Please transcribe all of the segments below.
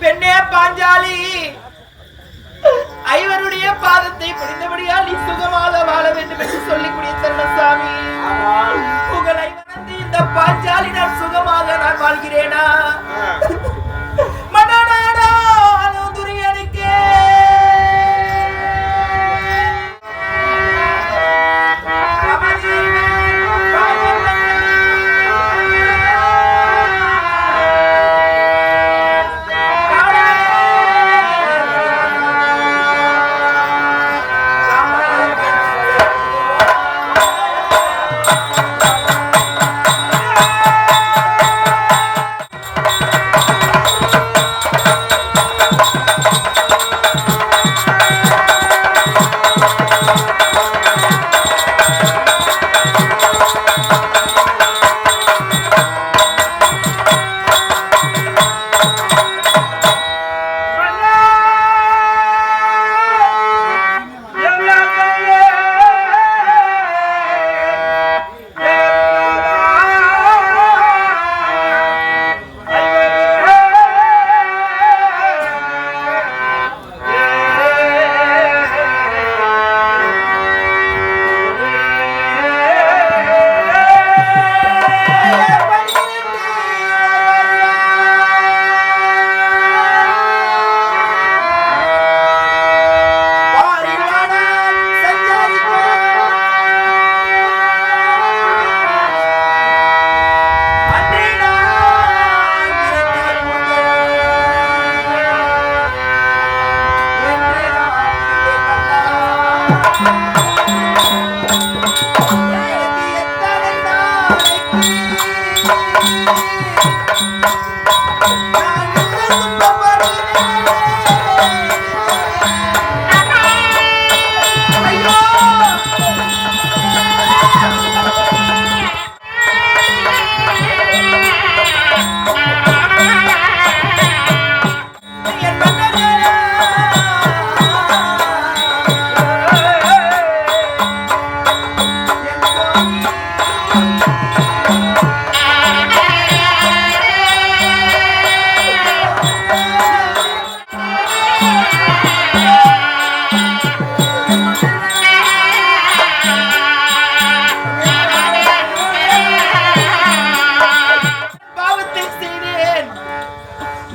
பெண்ணே பாஞ்சாலி, ஐவருடைய பாதத்தை பிடித்தபடியால் நீ சுகமாக வாழ வேண்டும் என்று சொல்லிக்கூடிய தருணசாமி, உங்களை வளர்ந்து இந்த பாஞ்சாலி நான் சுகமாக நான் வாழ்கிறேனா? மன்னனாடா துரியனுக்கே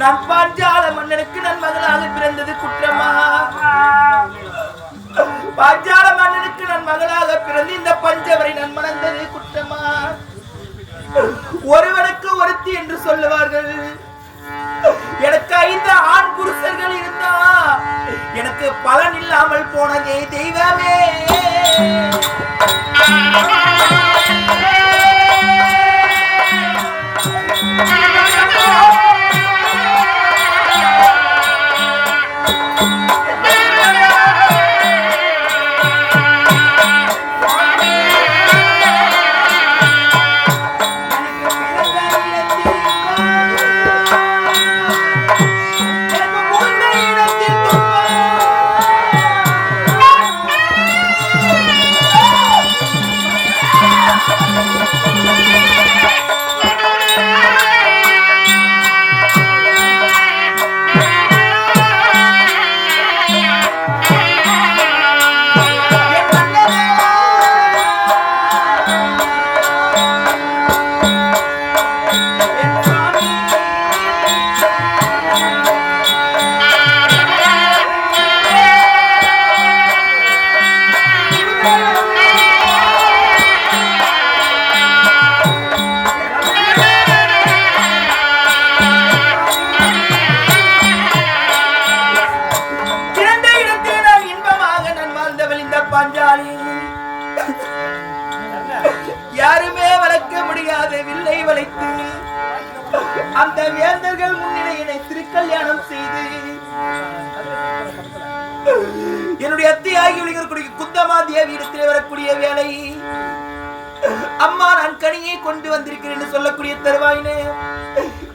நான் பாஞ்சால மன்னனுக்கு நான் மகளாக பிறந்தது குற்றமா? பாஞ்சால மன்னனுக்கு நான் மகளாக பிறந்து இந்த பஞ்சவரை நான் மணந்தது குற்றமா? ஒருவனுக்கு ஒருத்தி என்று சொல்லுவார்கள். எனக்கு 5 ஆண் புருஷர்கள் இருந்தா எனக்கு பலன் இல்லாமல் போனதே தெய்வமே. யாருமே வளர்க்க முடியாத வில்லை வளைத்து அந்த வேந்தர்கள் முன்னிலையினை திருக்கல்யாணம் செய்து என்னுடைய அத்தையாகி விழுங்கக்கூடிய குந்தமா தேவி இடத்திலே வரக்கூடிய வேலை, அம்மா நான் கனியை கொண்டு வந்திருக்கிறேன் என்று சொல்லக்கூடிய தருவாயினே,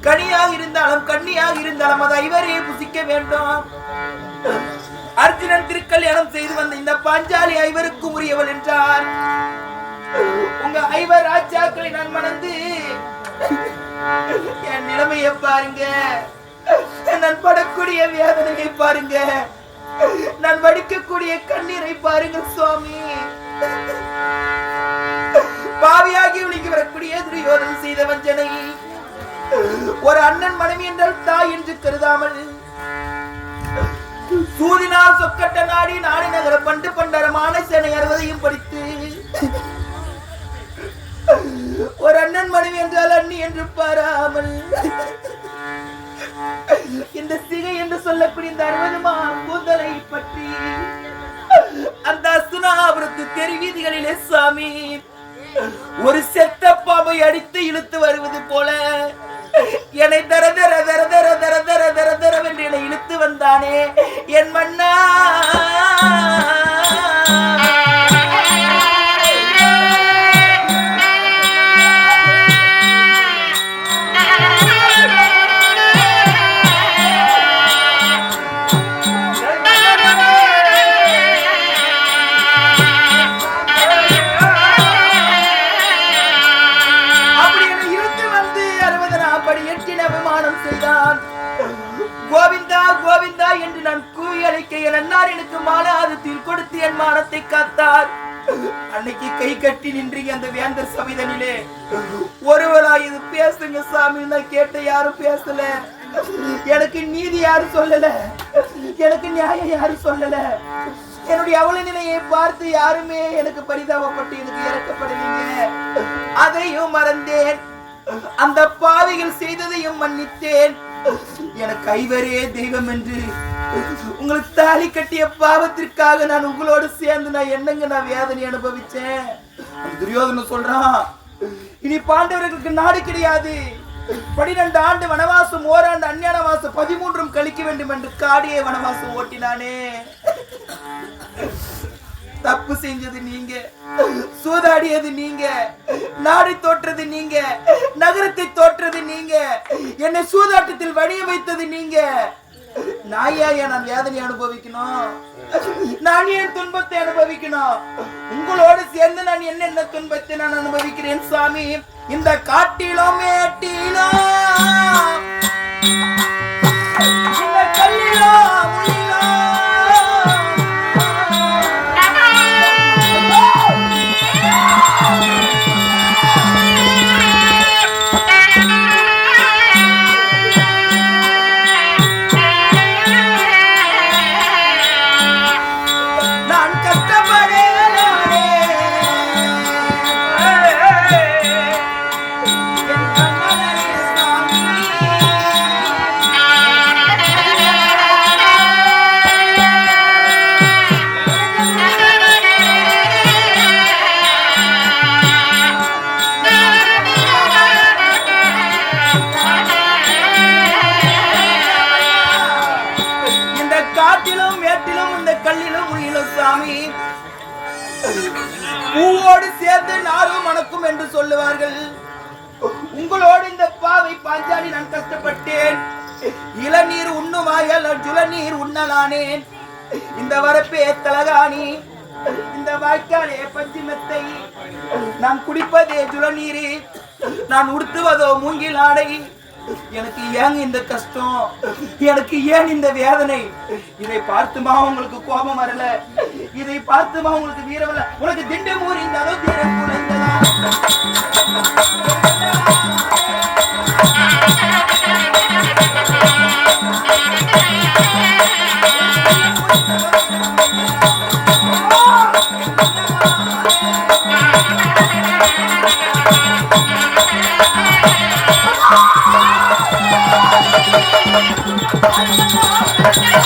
கனியாக இருந்தாலும் கண்ணியாக இருந்தாலும் அதை ஐவரையே புசிக்க வேண்டும். அர்ஜுனன் திருக்கல்யாணம் செய்து வந்த இந்த பாஞ்சாலி ஐவருக்கும் உரியவள் என்றார். உங்க ஐவர் ராஜாக்களை நான் மணந்து என் நிலைமையை பாருங்க. நான் பட படக்கூடிய வேதனையை பாருங்க, நான் வடிக்கக்கூடிய கண்ணீரை பாருங்க சுவாமி. பாவியாகி ஒளிக்கு வரக்கூடிய துரியோதனன் செய்த வஞ்சனை ஒரு அண்ணன் மனைவி என்றால் தாய் என்று கருதாமல் சூதினால் சொக்கட்ட நாடி நாடி நகர பண்டு பண்டரமான சேனை 60ஐயும் படித்து ஒரு அண்ணன் மனைவி என்றால் அண்ணி என்று பாராமல் இந்த சிகை என்று சொல்லக்கூடிய இந்த 60 கூந்தலை பற்றி அந்த அசுனாபுரத்து தெரு வீதிகளிலே சாமி ஒரு செத்த பாம்பை அடித்து இழுத்து வருவது போல என்னை தர தர தர தர தர தர தர தரவென்று என்னை இழுத்து வந்தானே என் மன்னா. கோவிந்தா கோவிந்தா என்று நான் கூவி அழைக்க என் அன்னார் எனக்கு மாலாதத்தில் கொடுத்து என் மானத்தை காத்தார். அன்னைக்கு கை கட்டி நின்றீங்க அந்த வேந்தர் சபைதனிலே. ஒருவரா இது பேசுங்க சாமி, நான் கேட்ட யாரும் பேசல. எனக்கு நீதி யாரும் சொல்லல, எனக்கு நியாயம் யாரும் சொல்லல. என்னுடைய அவல நிலையை பார்த்து யாருமே எனக்கு பரிதாபப்பட்டு எனக்கு இறக்கப்படவில்லை. அதையும் மறந்தேன், அந்த பாவிகள் செய்ததையும் மன்னித்தேன். எனக்கு ஐவரே தெய்வம் என்று உங்களுக்கு தாலி கட்டிய பாவத்திற்காக நான் உங்களோடு சேர்ந்து நான் என்னங்க நான் வேதனை அனுபவிச்சேன். துரியோதனன் சொல்றான், இனி பாண்டவர்களுக்கு நாடு கிடையாது. 12 ஆண்டு வனவாசம், ஓராண்டு அஞ்ஞான வாசம், 13 கழிக்க வேண்டும் என்று காடியே வனவாசம் ஓட்டினானே. தப்பு செஞ்சது நீங்க, சூதாடியது நீங்க, நாடி தோற்றது நீங்க, நகரத்தை தோற்றது நீங்க, என்னை சூதாட்டத்தில் வழிய வைத்தது நீங்க. நாயா நான் வேதனை அனுபவிக்கணும், நான் ஏன் துன்பத்தை அனுபவிக்கணும்? உங்களோடு சேர்ந்து நான் என்னென்ன துன்பத்தை நான் அனுபவிக்கிறேன் சாமி. இந்த காட்டிலும் மேட்டிலும் இந்த கல்லிலும் பூவோடு சேர்ந்து நாரும் மணக்கும் என்று சொல்லுவார்கள். உங்களோடு இந்த பாவை பாஞ்சாலி நான் கஷ்டப்பட்டேன். இளநீர் உண்ணுமாயல் ஜுளநீர் உண்ணலானேன். இந்த வரப்பே தலகாணி, இந்த வாய்க்காலே பஞ்சிமெத்தை, நான் குடிப்பதே ஜுளநீர், நான் உடுத்துவதோ மூங்கில் ஆடை. எனக்கு ஏன் இந்த கஷ்டம், எனக்கு ஏன் இந்த வேதனை? இதை பார்த்துமா உங்களுக்கு கோபம் வரல? இதை பார்த்துமா உங்களுக்கு வீரம் வரல? உனக்கு திண்டு மூறி இருந்தாலும் தீரம் குறைந்ததா? I'm